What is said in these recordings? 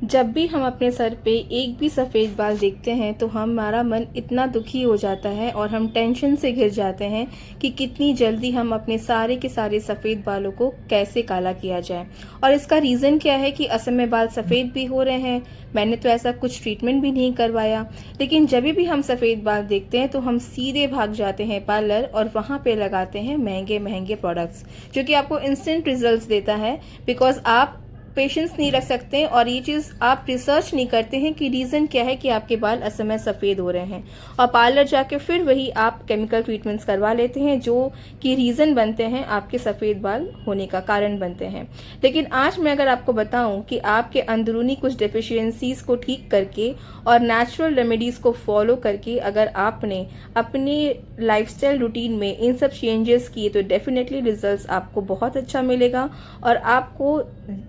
जब भी हम अपने सर पे एक भी सफ़ेद बाल देखते हैं तो हमारा मन इतना दुखी हो जाता है और हम टेंशन से घिर जाते हैं कि कितनी जल्दी हम अपने सारे के सारे सफ़ेद बालों को कैसे काला किया जाए। और इसका रीज़न क्या है कि असल में बाल सफ़ेद भी हो रहे हैं। मैंने तो ऐसा कुछ ट्रीटमेंट भी नहीं करवाया, लेकिन जब भी हम सफ़ेद बाल देखते हैं तो हम सीधे भाग जाते हैं पार्लर और वहाँ पे लगाते हैं महंगे महंगे प्रोडक्ट्स, जो कि आपको इंस्टेंट रिजल्ट्स देता है। बिकॉज आप पेशेंस नहीं रख सकते और ये चीज़ आप रिसर्च नहीं करते हैं कि रीज़न क्या है कि आपके बाल असमय सफ़ेद हो रहे हैं, और पार्लर जाके फिर वही आप केमिकल ट्रीटमेंट्स करवा लेते हैं जो कि रीज़न बनते हैं, आपके सफ़ेद बाल होने का कारण बनते हैं। लेकिन आज मैं अगर आपको बताऊं कि आपके अंदरूनी कुछ डेफिशिएंसीज को ठीक करके और नेचुरल रेमेडीज़ को फॉलो करके अगर आपने अपनी लाइफस्टाइल रूटीन में इन सब चेंजेस किए तो डेफिनेटली रिजल्ट्स आपको बहुत अच्छा मिलेगा और आपको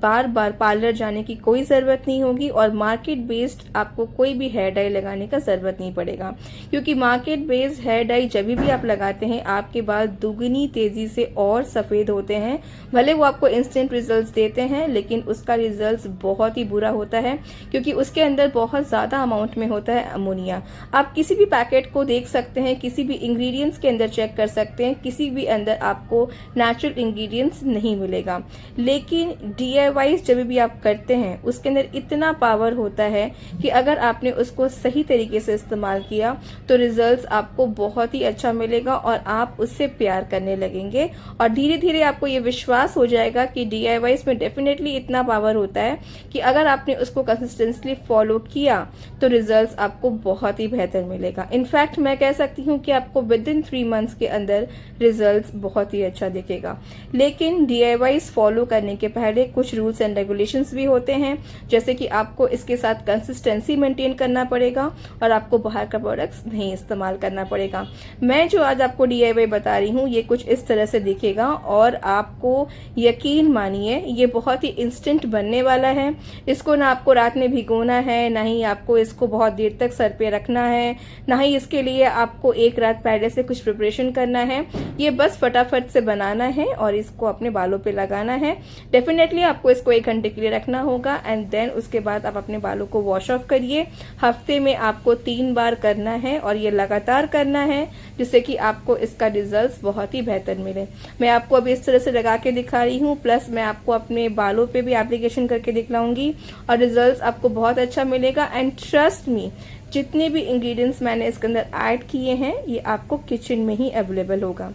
बार बार पार्लर जाने की कोई ज़रूरत नहीं होगी और मार्केट बेस्ड आपको कोई भी हेयर डाई लगाने का ज़रूरत नहीं पड़ेगा। क्योंकि मार्केट बेस्ड हेयर डाई जब भी आप लगाते हैं आपके बाल दुगनी तेज़ी से और सफ़ेद होते हैं। भले वो आपको इंस्टेंट रिजल्ट्स देते हैं लेकिन उसका रिजल्ट्स बहुत ही बुरा होता है, क्योंकि उसके अंदर बहुत ज़्यादा अमाउंट में होता है अमोनिया। आप किसी भी पैकेट को देख सकते हैं, किसी भी इंग्रेडिएंट्स के अंदर चेक कर सकते हैं, किसी भी अंदर आपको नेचुरल इंग्रेडिएंट्स नहीं मिलेगा। लेकिन DIY जब भी आप करते हैं उसके अंदर इतना पावर होता है कि अगर आपने उसको सही तरीके से इस्तेमाल किया तो रिजल्ट्स आपको बहुत ही अच्छा मिलेगा और आप उससे प्यार करने लगेंगे और धीरे धीरे आपको ये विश्वास हो जाएगा कि DIY में डेफिनेटली इतना पावर होता है कि अगर आपने उसको कंसिस्टेंटली फॉलो किया तो रिजल्ट्स आपको बहुत ही बेहतर मिलेगा। इनफैक्ट मैं कह सकती हूँ कि आपको विद इन 3 मंथ्स के अंदर रिजल्ट्स बहुत ही अच्छा दिखेगा। लेकिन DIY फॉलो करने के पहले कुछ रूल्स एंड रेगुलेशंस भी होते हैं, जैसे कि आपको इसके साथ कंसिस्टेंसी मेंटेन करना पड़ेगा और आपको बाहर का प्रोडक्ट्स नहीं इस्तेमाल करना पड़ेगा। मैं जो आज आपको DIY बता रही हूँ ये कुछ इस तरह से दिखेगा और आपको यकीन मानिए ये बहुत ही इंस्टेंट बनने वाला है। इसको ना आपको रात में भिगोना है, ना ही आपको इसको बहुत देर तक सर पे रखना है, ना ही इसके लिए आपको एक रात पहले से कुछ प्रिपरेशन करना है। ये बस फटाफट से बनाना है और इसको अपने बालों पे लगाना है। डेफिनेटली आपको इसको 1 घंटे के लिए रखना होगा एंड देन उसके बाद आप अपने बालों को वॉश ऑफ करिए। हफ्ते में आपको 3 बार करना है और ये लगातार करना है, जिससे कि आपको इसका रिजल्ट्स बहुत ही बेहतर मिले। मैं आपको अभी इस तरह से लगा के दिखा रही हूँ, प्लस मैं आपको अपने बालों पे भी एप्लीकेशन करके दिखलाऊंगी और रिजल्ट्स आपको बहुत अच्छा मिलेगा। एंड ट्रस्ट मी, जितने भी इंग्रेडिएंट्स मैंने इसके अंदर ऐड किए हैं ये आपको किचन में ही अवेलेबल होगा।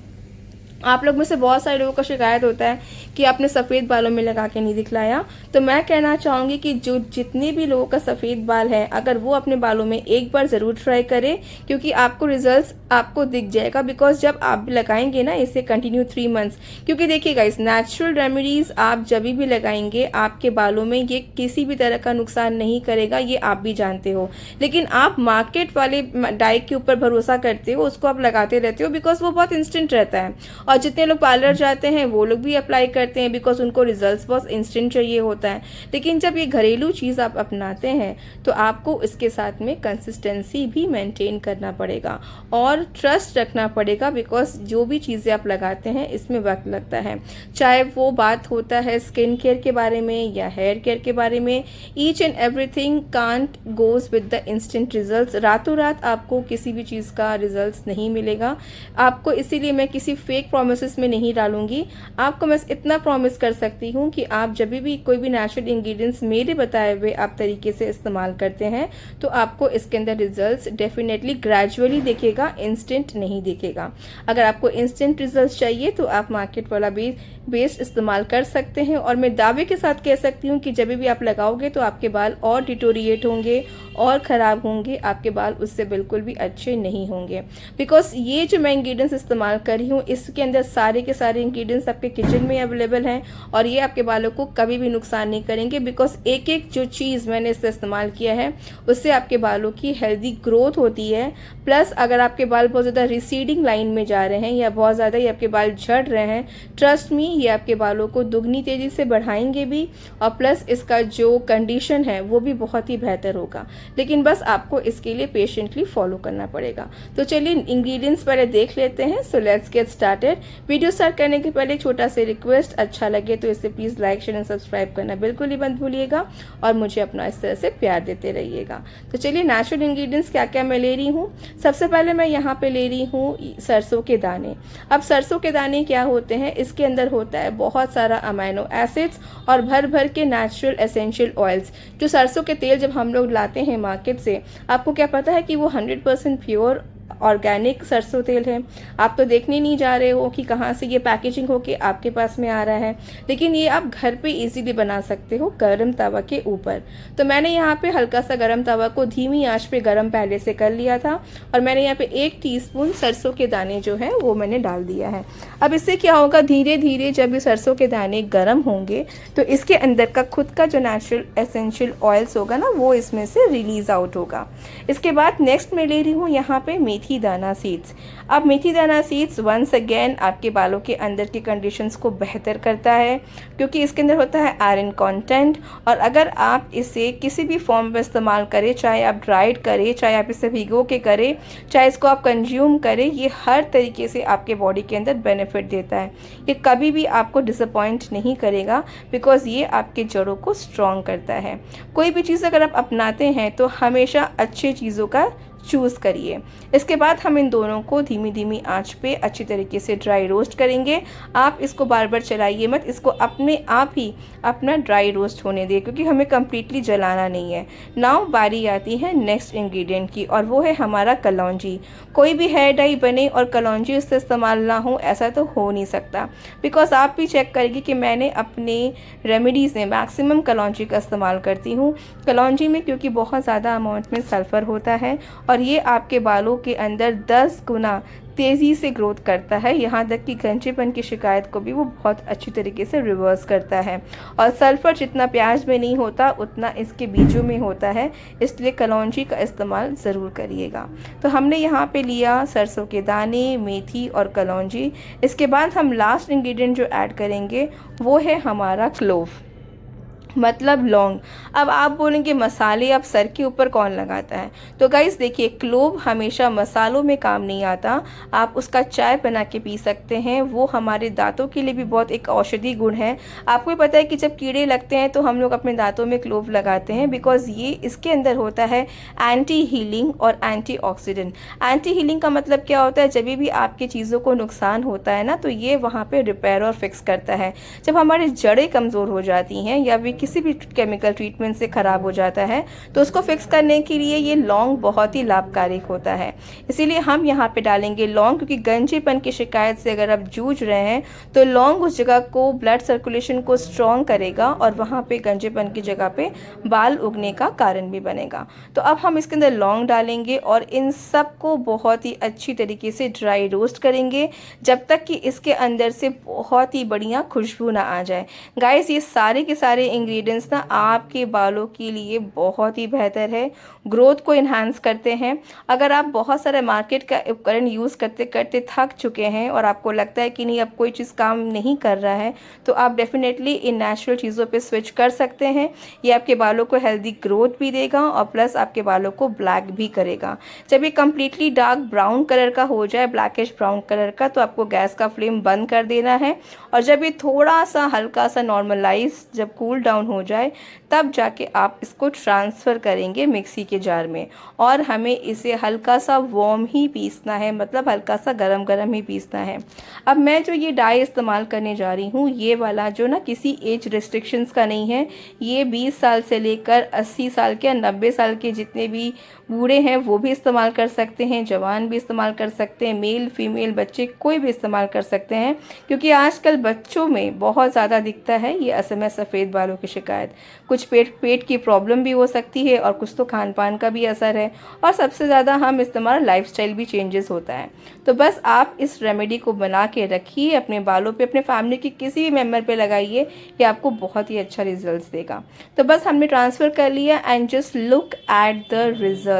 आप लोग में से बहुत सारे लोगों का शिकायत होता है कि आपने सफ़ेद बालों में लगा के नहीं दिखलाया, तो मैं कहना चाहूँगी कि जो जितने भी लोगों का सफ़ेद बाल है अगर वो अपने बालों में एक बार ज़रूर ट्राई करें, क्योंकि आपको रिजल्ट्स आपको दिख जाएगा। बिकॉज जब आप भी लगाएंगे ना इसे कंटिन्यू 3 मंथ्स, क्योंकि देखिएगा इस नेचुरल रेमेडीज़ आप जब भी लगाएंगे आपके बालों में ये किसी भी तरह का नुकसान नहीं करेगा, ये आप भी जानते हो। लेकिन आप मार्केट वाले डाई के ऊपर भरोसा करते हो, उसको आप लगाते रहते हो बिकॉज वो बहुत इंस्टेंट रहता है। और जितने लोग पार्लर जाते हैं वो लोग भी अप्लाई करते हैं बिकॉज उनको रिजल्ट्स बहुत इंस्टेंट चाहिए होता है। लेकिन जब ये घरेलू चीज़ आप अपनाते हैं तो आपको इसके साथ में कंसिस्टेंसी भी मेंटेन करना पड़ेगा और ट्रस्ट रखना पड़ेगा, बिकॉज जो भी चीज़ें आप लगाते हैं इसमें वक्त लगता है। चाहे वो बात होता है स्किन केयर के बारे में या हेयर केयर के बारे में, each and everything can't goes with the instant results. रातों रात आपको किसी भी चीज़ का रिजल्ट्स नहीं मिलेगा आपको, इसीलिए मैं किसी फेक प्रॉमिसेस में नहीं डालूंगी। आपको मैं इतना प्रॉमिस कर सकती हूँ कि आप जब भी कोई भी नेचुरल इंग्रेडिएंट्स मेरे बताए हुए आप तरीके से इस्तेमाल करते हैं तो आपको इसके अंदर रिजल्ट्स डेफिनेटली ग्रेजुअली दिखेगा, इंस्टेंट नहीं दिखेगा। अगर आपको इंस्टेंट रिजल्ट्स चाहिए तो आप मार्केट वाला बेस्ड इस्तेमाल कर सकते हैं और मैं दावे के साथ कह सकती हूँ कि जब भी आप लगाओगे तो आपके बाल और डिटोरिएट होंगे और ख़राब होंगे, आपके बाल उससे बिल्कुल भी अच्छे नहीं होंगे। बिकॉज ये जो मैं इंग्रेडिएंट्स इस्तेमाल कर रही हूँ इसके अंदर सारे के सारे इंग्रेडिएंट्स आपके किचन में अवेलेबल हैं और ये आपके बालों को कभी भी नुकसान नहीं करेंगे। बिकॉज एक एक जो चीज़ मैंने इससे इस्तेमाल किया है उससे आपके बालों की हेल्दी ग्रोथ होती है। प्लस अगर आपके बाल बहुत ज़्यादा रिसीडिंग लाइन में जा रहे हैं या बहुत ज़्यादा ही आपके बाल झड़ रहे हैं, ट्रस्ट मी ये आपके बालों को दुगनी तेज़ी से बढ़ाएंगे भी और प्लस इसका जो कंडीशन है वो भी बहुत ही बेहतर होगा। लेकिन बस आपको इसके लिए पेशेंटली फॉलो करना पड़ेगा। तो चलिए इंग्रेडिएंट्स पहले देख लेते हैं। So let's get started. पर वीडियो स्टार्ट करने के पहले छोटा सा रिक्वेस्ट, अच्छा लगे तो इसे please like share and subscribe करना बिल्कुल ही मत भूलिएगा और मुझे अपना इस तरह से प्यार देते रहिएगा। तो चलिए नेचुरल इंग्रेडिएंट्स क्या क्या मैं ले रही हूँ। सबसे पहले मैं यहाँ पे ले रही हूँ सरसों के दाने। अब सरसों के दाने क्या होते हैं, इसके अंदर होता है बहुत सारा अमाइनो एसिड्स और भर भर के नेचुरल एसेंशियल ऑयल्स। जो सरसों के तेल जब हम लोग लाते हैं मार्केट से, आपको क्या पता है कि वो 100% प्योर ऑर्गेनिक सरसों तेल है। आप तो देखने नहीं जा रहे हो कि कहाँ से ये पैकेजिंग होके आपके पास में आ रहा है, लेकिन ये आप घर पे इजीली बना सकते हो गरम तवा के ऊपर। तो मैंने यहाँ पे हल्का सा गरम तवा को धीमी आंच पे गरम पहले से कर लिया था और मैंने यहाँ पे 1 टीस्पून सरसों के दाने जो है वो मैंने डाल दिया है। अब इससे क्या होगा, धीरे धीरे जब ये सरसों के दाने गर्म होंगे तो इसके अंदर का खुद का जो नेचुरल एसेंशियल ऑयल्स होगा ना, वो इसमें से रिलीज आउट होगा। इसके बाद नेक्स्ट मैं ले रही हूँ यहाँ पे मेथी दाना सीड्स। अब मेथी दाना सीड्स वंस अगेन आपके बालों के अंदर की कंडीशंस को बेहतर करता है, क्योंकि इसके अंदर होता है आयरन कंटेंट। और अगर आप इसे किसी भी फॉर्म में इस्तेमाल करें, चाहे आप ड्राइड करें, चाहे आप इसे भिगो के करें, चाहे इसको आप कंज्यूम करें, ये हर तरीके से आपके बॉडी के अंदर बेनिफिट देता है। ये कभी भी आपको डिसअपॉइंट नहीं करेगा, बिकॉज ये आपके जड़ों को स्ट्रॉन्ग करता है। कोई भी चीज़ अगर आप अपनाते हैं तो हमेशा अच्छी चीज़ों का चूज़ करिए। इसके बाद हम इन दोनों को धीमी धीमी आंच पे अच्छी तरीके से ड्राई रोस्ट करेंगे। आप इसको बार बार चलाइए मत, इसको अपने आप ही अपना ड्राई रोस्ट होने दिए, क्योंकि हमें कम्प्लीटली जलाना नहीं है। नाउ बारी आती है नेक्स्ट इंग्रेडिएंट की, और वो है हमारा कलौंजी। कोई भी हेयर डाई बने और कलौंजी उससे इस्तेमाल ना हो, ऐसा तो हो नहीं सकता। बिकॉज आप भी चेक करेंगे कि मैंने अपने रेमेडीज़ में मैक्सिमम कलौंजी का इस्तेमाल करती हूँ। कलौंजी में क्योंकि बहुत ज़्यादा अमाउंट में सल्फ़र होता है और ये आपके बालों के अंदर 10 गुना तेज़ी से ग्रोथ करता है, यहाँ तक कि गंजेपन की शिकायत को भी वो बहुत अच्छी तरीके से रिवर्स करता है। और सल्फ़र जितना प्याज में नहीं होता उतना इसके बीजों में होता है, इसलिए कलौंजी का इस्तेमाल ज़रूर करिएगा। तो हमने यहाँ पे लिया सरसों के दाने, मेथी और कलौंजी। इसके बाद हम लास्ट इंग्रेडिएंट जो ऐड करेंगे वो है हमारा क्लोव, मतलब लौंग। अब आप बोलेंगे मसाले अब सर के ऊपर कौन लगाता है, तो गाइस देखिए, क्लोव हमेशा मसालों में काम नहीं आता। आप उसका चाय बना के पी सकते हैं, वो हमारे दांतों के लिए भी बहुत एक औषधि गुण है। आपको भी पता है कि जब कीड़े लगते हैं तो हम लोग अपने दांतों में क्लोव लगाते हैं, बिकॉज ये इसके अंदर होता है एंटी हीलिंग और एंटीऑक्सीडेंट। एंटी हीलिंग का मतलब क्या होता है, जब भी आपकी चीज़ों को नुकसान होता है ना, तो ये वहाँ पर रिपेयर और फिक्स करता है। जब हमारी जड़ें कमज़ोर हो जाती हैं या भी किसी भी केमिकल ट्रीटमेंट से ख़राब हो जाता है, तो उसको फिक्स करने के लिए ये लौंग बहुत ही लाभकारी होता है। इसीलिए हम यहाँ पे डालेंगे लौंग, क्योंकि गंजेपन की शिकायत से अगर आप जूझ रहे हैं तो लौंग उस जगह को, ब्लड सर्कुलेशन को स्ट्रॉन्ग करेगा और वहाँ पे गंजेपन की जगह पे बाल उगने का कारण भी बनेगा। तो अब हम इसके अंदर लौंग डालेंगे और इन सब को बहुत ही अच्छी तरीके से ड्राई रोस्ट करेंगे, जब तक कि इसके अंदर से बहुत ही बढ़िया खुशबू ना आ जाए। गाइस, ये सारे के सारे इंग्रेडिएंट्स ना आपके बालों के लिए बहुत ही बेहतर है, ग्रोथ को इन्हांस करते हैं। अगर आप बहुत सारे मार्केट का उपकरण यूज़ करते करते थक चुके हैं और आपको लगता है कि नहीं अब कोई चीज़ काम नहीं कर रहा है, तो आप डेफिनेटली इन नेचुरल चीज़ों पे स्विच कर सकते हैं। ये आपके बालों को हेल्दी ग्रोथ भी देगा और प्लस आपके बालों को ब्लैक भी करेगा। जब ये कम्प्लीटली डार्क ब्राउन कलर का हो जाए, ब्लैकिश ब्राउन कलर का, तो आपको गैस का फ्लेम बंद कर देना है। और जब ये थोड़ा सा हल्का सा नॉर्मलाइज, जब कूल डाउन हो जाए, तब जाके आप इसको ट्रांसफ़र करेंगे मिक्सी के जार में। और हमें इसे हल्का सा वार्म ही पीसना है, मतलब हल्का सा गरम गरम ही पीसना है। अब मैं जो ये डाई इस्तेमाल करने जा रही हूँ, ये वाला जो ना किसी एज रिस्ट्रिक्शंस का नहीं है, ये 20 साल से लेकर 80 साल के या 90 साल के जितने भी बूढ़े हैं वो भी इस्तेमाल कर सकते हैं, जवान भी इस्तेमाल कर सकते हैं, मेल फीमेल बच्चे कोई भी इस्तेमाल कर सकते हैं। क्योंकि आजकल बच्चों में बहुत ज़्यादा दिखता है ये असमय सफ़ेद बालों की शिकायत। कुछ पेट की प्रॉब्लम भी हो सकती है और कुछ तो खान पान का भी असर है, और सबसे ज़्यादा हम इस्तेमाल लाइफस्टाइल भी चेंजेस होता है। तो बस आप इस रेमेडी को बना के रखिए अपने बालों पे, अपने फैमिली के किसी भी मेम्बर पे लगाइए, ये आपको बहुत ही अच्छा रिजल्ट्स देगा। तो बस हमने ट्रांसफ़र कर लिया and just look at the results.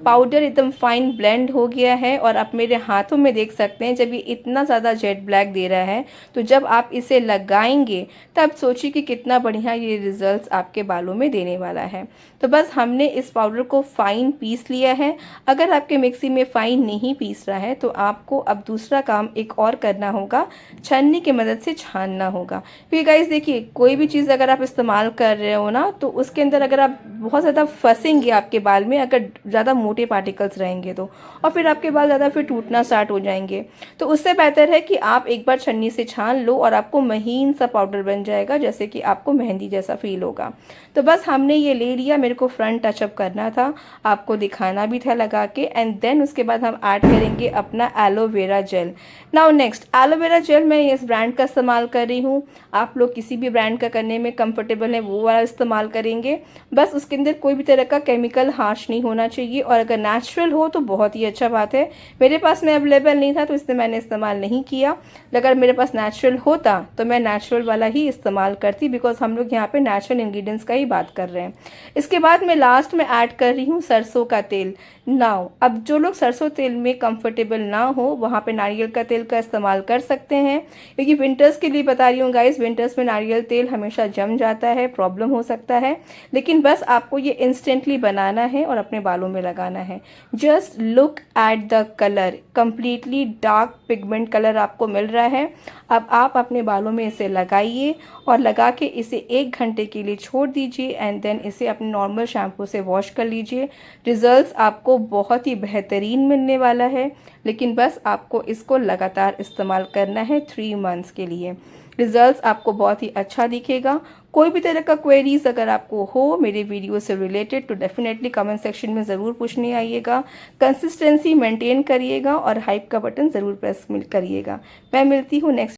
Powder एकदम फाइन ब्लेंड हो गया है और आप मेरे हाथों में देख सकते हैं, जब ये इतना ज़्यादा जेट ब्लैक दे रहा है, तो जब आप इसे लगाएंगे तब सोचिए कि कितना बढ़िया ये रिजल्ट्स आपके बालों में देने वाला है। तो बस हमने इस पाउडर को फाइन पीस लिया है। अगर आपके मिक्सी में फाइन नहीं पीस रहा है तो आपको अब दूसरा काम एक और करना होगा, छन्नी की मदद से छानना होगा। क्योंकि गाइस देखिए, कोई भी चीज़ अगर आप इस्तेमाल कर रहे हो ना, तो उसके अंदर अगर आप बहुत ज़्यादा फंसेंगे आपके बाल में, अगर ज़्यादा मोटे पार्टिकल्स रहेंगे तो, और फिर आपके बाल ज़्यादा फिर टूटना स्टार्ट हो जाएंगे। तो उससे बेहतर है कि आप एक बार छन्नी से छान लो और आपको महीन सा पाउडर बन जाएगा, जैसे कि आपको मेहंदी जैसा फील होगा। तो बस हमने ये ले लिया, मेरे को फ्रंट टचअप करना था, आपको दिखाना भी था लगा के। एंड देन उसके बाद हम ऐड करेंगे अपना aloe vera gel. Now next, aloe vera gel मैं इस ब्रांड का इस्तेमाल कर रही हूँ। आप लोग किसी भी ब्रांड का करने में कंफर्टेबल है वो वाला इस्तेमाल करेंगे। बस उसके अंदर कोई भी तरह का केमिकल हार्श नहीं होना चाहिए, और अगर नेचुरल हो तो बहुत ही अच्छा बात है। मेरे पास में अवेलेबल नहीं था तो इसलिए मैंने इस्तेमाल नहीं किया। अगर मेरे पास नेचुरल होता तो मैं नेचुरल वाला ही इस्तेमाल करती, बिकॉज हम लोग यहाँ पे नेचुरल इंग्रेडिएंट्स का ही बात कर रहे हैं। इसके बाद मैं लास्ट में ऐड कर रही हूँ सरसों का तेल। नाउ अब जो लोग सरसों तेल में कंफर्टेबल ना हो वहाँ पे नारियल का तेल का इस्तेमाल कर सकते हैं, क्योंकि विंटर्स के लिए बता रही हूँ गाइस, विंटर्स में नारियल तेल हमेशा जम जाता है, प्रॉब्लम हो सकता है। लेकिन बस आपको ये इंस्टेंटली बनाना है और अपने बालों में लगाना है। Just look at the colour, completely dark pigment colour आपको मिल रहा है। अब आप अपने बालों में इसे लगाइए और लगा के इसे 1 घंटे के लिए छोड़ दीजिए, एंड देन इसे अपने नॉर्मल शैम्पू से वॉश कर लीजिए। रिजल्ट्स आपको बहुत ही बेहतरीन मिलने वाला है, लेकिन बस आपको इसको लगातार इस्तेमाल करना है 3 मंथ्स के लिए। रिजल्ट्स आपको बहुत ही अच्छा दिखेगा। कोई भी तरह का क्वेरीज अगर आपको हो मेरे वीडियो से रिलेटेड, तो डेफिनेटली कमेंट सेक्शन में ज़रूर पूछने आइएगा। कंसिस्टेंसी मेंटेन करिएगा और हाइप का बटन ज़रूर प्रेस करिएगा। मैं मिलती हूँ नेक्स्ट